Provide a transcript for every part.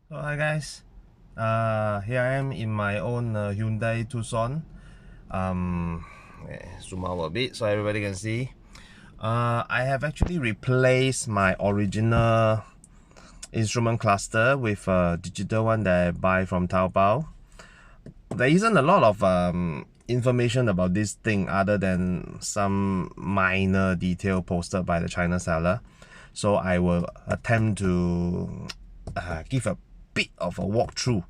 So hi guys, here I am in my own Hyundai Tucson. Zoom out a bit so everybody can see. I have actually replaced my original instrument cluster with a digital one that I buy from Taobao. There isn't a lot of information about this thing other than some minor detail posted by the China seller. So I will attempt to give a bit of a walkthrough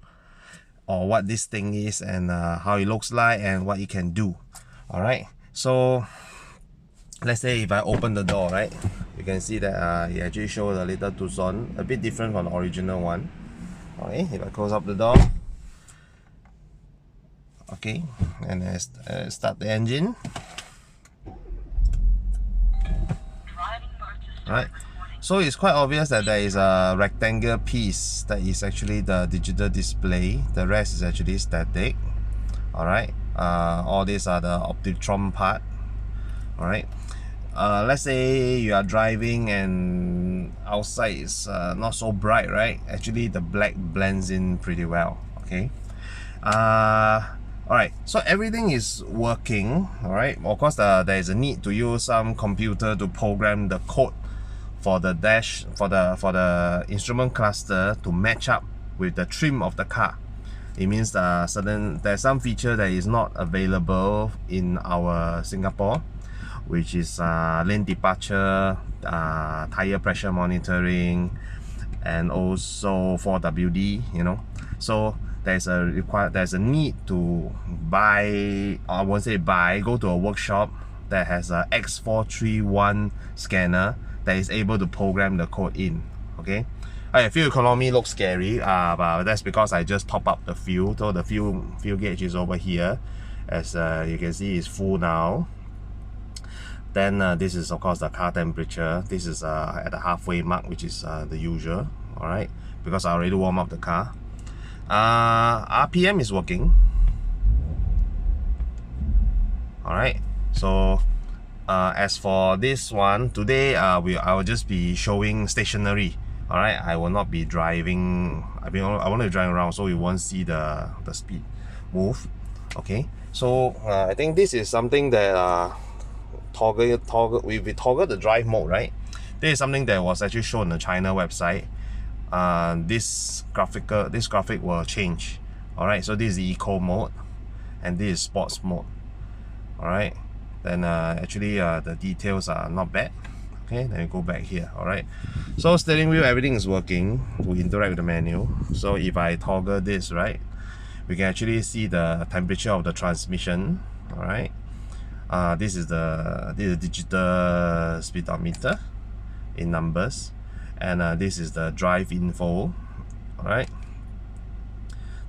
or what this thing is and how it looks like and what it can do. All right, so let's say if I open the door, right, you can see that it actually shows a little Tucson, a bit different from the original one. Okay, if I close up the door, okay, and I start the engine. Right, so it's quite obvious that there is a rectangular piece that is actually the digital display. The rest is actually static. Alright, all these are the Optitron part. Alright, let's say you are driving and outside is not so bright, right? Actually the black blends in pretty well. Okay, alright, so everything is working. Alright, of course there is a need to use some computer to program the code for the dash, for the instrument cluster to match up with the trim of the car. It means there's some feature that is not available in our Singapore, which is lane departure, tire pressure monitoring, and also 4WD, you know. So there's a need to buy, I won't say buy, go to a workshop that has a X431 scanner that is able to program the code in. Okay, fuel economy looks scary, but that's because I just top up the fuel. So the fuel gauge is over here, as you can see, is full now. Then this is of course the car temperature. This is at the halfway mark, which is the usual. All right, because I already warm up the car. RPM is working. All right, so as for this one, today I will just be showing stationary. All right, I will not be driving. I want to drive around, so you won't see the speed move. Okay, so I think this is something that we toggle the drive mode, right? This is something that was actually shown on the China website. This graphic will change. All right, so this is the eco mode and this is sports mode. All right, then actually the details are not bad. Okay, then you go back here. All right, so steering wheel, everything is working to interact with the menu. So if I toggle this, right, we can actually see the temperature of the transmission. All right, this is the digital speedometer in numbers, and this is the drive info. All right,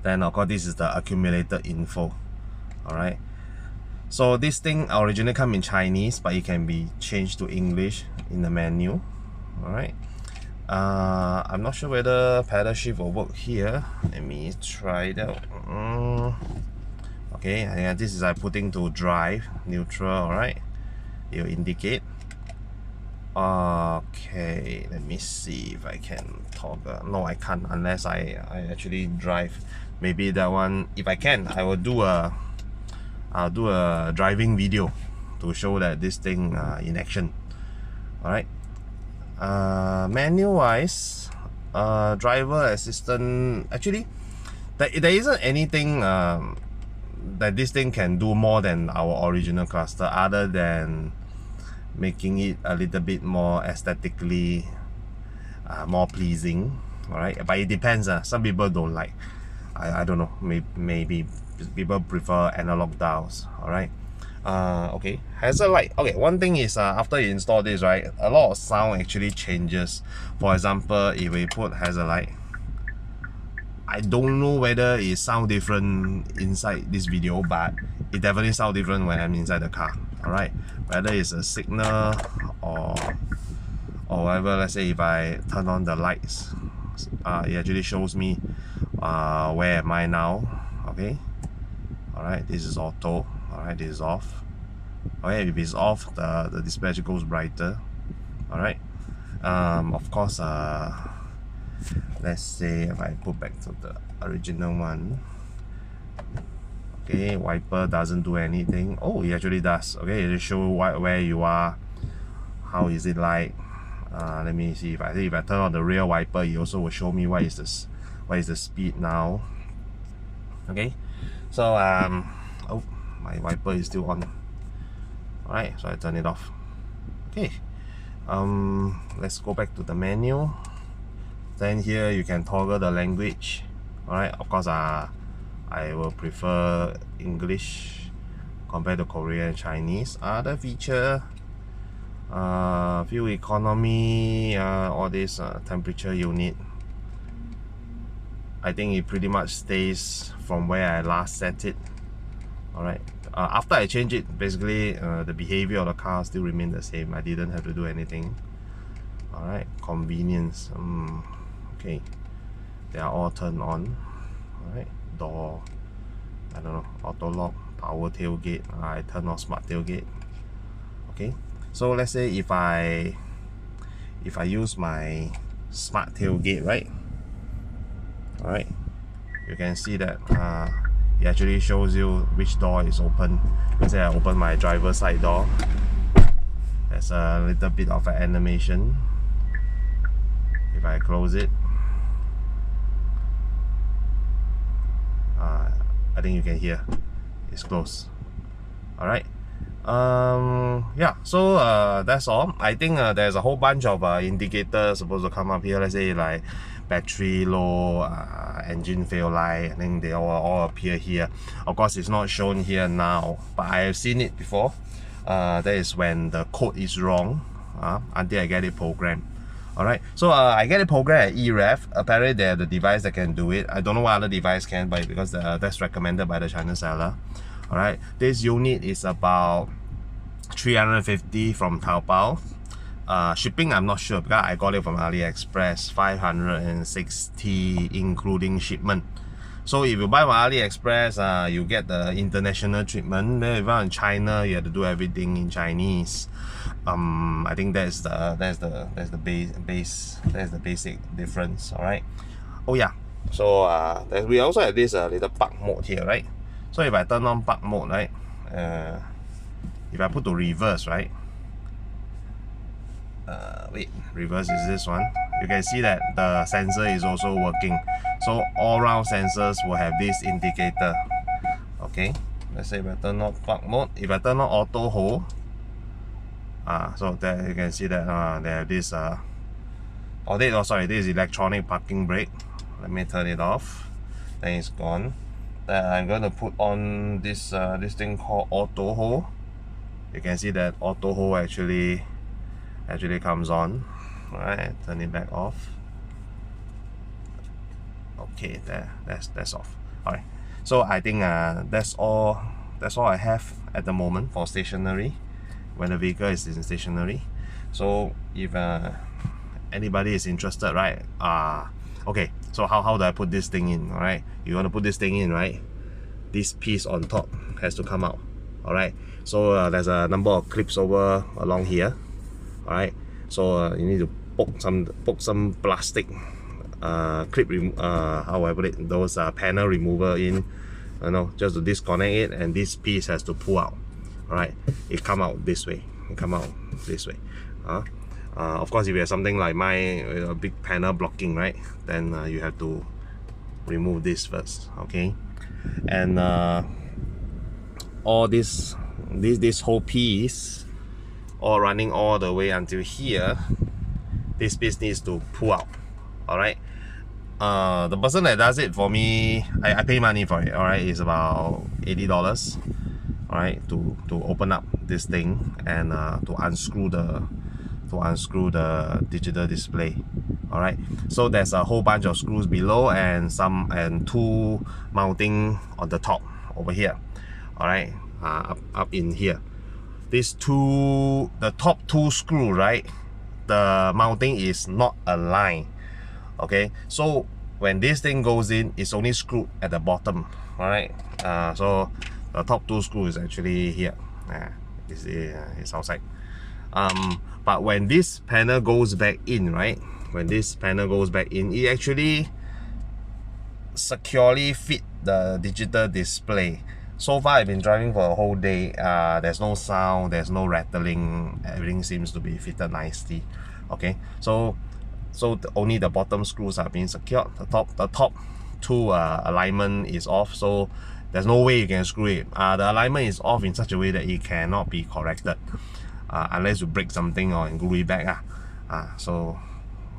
then of course this is the accumulator info. All right, so this thing originally come in Chinese, but it can be changed to English in the menu. All right, I'm not sure whether pedal shift will work here. Let me try it out. Okay, and this is I putting to drive neutral. All right, it will indicate. Okay, let me see if I can toggle. No, I can't unless I actually drive. Maybe that one, if I can, I'll do a driving video to show that this thing in action. All right, menu wise, driver assistant, actually there isn't anything that this thing can do more than our original cluster, other than making it a little bit more aesthetically more pleasing. All right, but it depends. Some people don't like, I don't know, maybe people prefer analog dials. All right, okay, hazard light. Okay, one thing is after you install this, right, a lot of sound actually changes. For example, if we put hazard light, I don't know whether it sound different inside this video, but it definitely sound different when I'm inside the car. All right, whether it's a signal or whatever. Let's say if I turn on the lights, it actually shows me where am I now. Okay, all right, this is auto. All right, this is off. Okay, if it's off, the display goes brighter. All right, of course let's say if I put back to the original one. Okay, wiper doesn't do anything. Oh, it actually does. Okay, it show where you are. How is it like? Let me see. If I turn on the rear wiper, it also will show me what is the speed now. Okay, so oh, my wiper is still on. All right, so I turn it off. Okay, let's go back to the menu. Then here you can toggle the language. All right, of course, I will prefer English compared to Korean and Chinese. Other feature, fuel economy, all this temperature unit. I think it pretty much stays from where I last set it. Alright, after I change it, basically the behavior of the car still remained the same. I didn't have to do anything. Alright, convenience. Okay, they are all turned on. Alright, door, I don't know, auto lock, power tailgate. I turn off smart tailgate. Okay, so let's say if I use my smart tailgate, right? Alright, you can see that it actually shows you which door is open. Let's say I open my driver's side door. There's a little bit of an animation. If I close it, I think you can hear it's closed. Alright, yeah, so that's all. I think there's a whole bunch of indicators supposed to come up here. Let's say like battery low, engine fail light. I think they all appear here. Of course, it's not shown here now, but I have seen it before. That is when the code is wrong until I get it programmed. Alright, so I get it programmed at eRev. Apparently they're the device that can do it. I don't know what other device can, but because that's recommended by the China seller. Alright, this unit is about 350 from Taobao. Shipping, I'm not sure because I got it from AliExpress, 560 including shipment. So if you buy from AliExpress, you get the international treatment. Then if you're in China, you have to do everything in Chinese. I think that's the basic difference. All right. Oh yeah. So we also have this little park mode here, right? So if I turn on park mode, right? If I put to reverse, right? Wait, reverse is this one. You can see that the sensor is also working. So all round sensors will have this indicator. Okay, let's say if I turn on park mode, if I turn on auto hold, so there you can see that they have this this is electronic parking brake. Let me turn it off. Then it's gone. Then I'm going to put on this this thing called auto hold. You can see that auto hold actually comes on. Alright, turn it back off. Okay, that's off. Alright, so I think that's all I have at the moment for stationary when the vehicle is in stationary. So if anybody is interested, right? Okay, so how do I put this thing in? Alright, you want to put this thing in, right? This piece on top has to come out. Alright, so there's a number of clips over along here. Alright, so you need to poke some plastic clip how I put it, those panel remover in, just to disconnect it, and this piece has to pull out. Alright, it come out this way. Of course, if you have something like mine, a big panel blocking, right, then you have to remove this first. Okay, and all this whole piece, all running all the way until here, this piece needs to pull out. Alright, the person that does it for me, I pay money for it. Alright, it's about $80. Alright, to open up this thing and to unscrew the digital display. Alright, so there's a whole bunch of screws below and two mounting on the top over here. Alright, up in here. The top two screw, right, the mounting is not aligned. Okay, so when this thing goes in, it's only screwed at the bottom. Alright, so the top two screws is actually here. It's outside. But when this panel goes back in, right, when this panel goes back in, it actually securely fit the digital display. So far I've been driving for a whole day. There's no sound, there's no rattling, everything seems to be fitted nicely. Okay, so only the bottom screws are being secured. The top two alignment is off, so there's no way you can screw it. The alignment is off in such a way that it cannot be corrected unless you break something or glue it back. So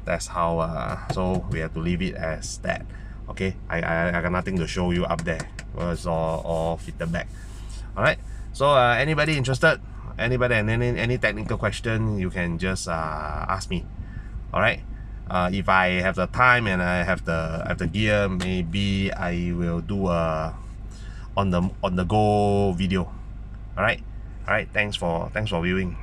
that's how so we have to leave it as that. Okay, I got nothing to show you up there. It's all fitted back. Alright, so anybody interested, anybody and any technical question, you can just ask me. Alright, if I have the time and I have the gear, maybe I will do a on the go video. Alright, thanks for viewing.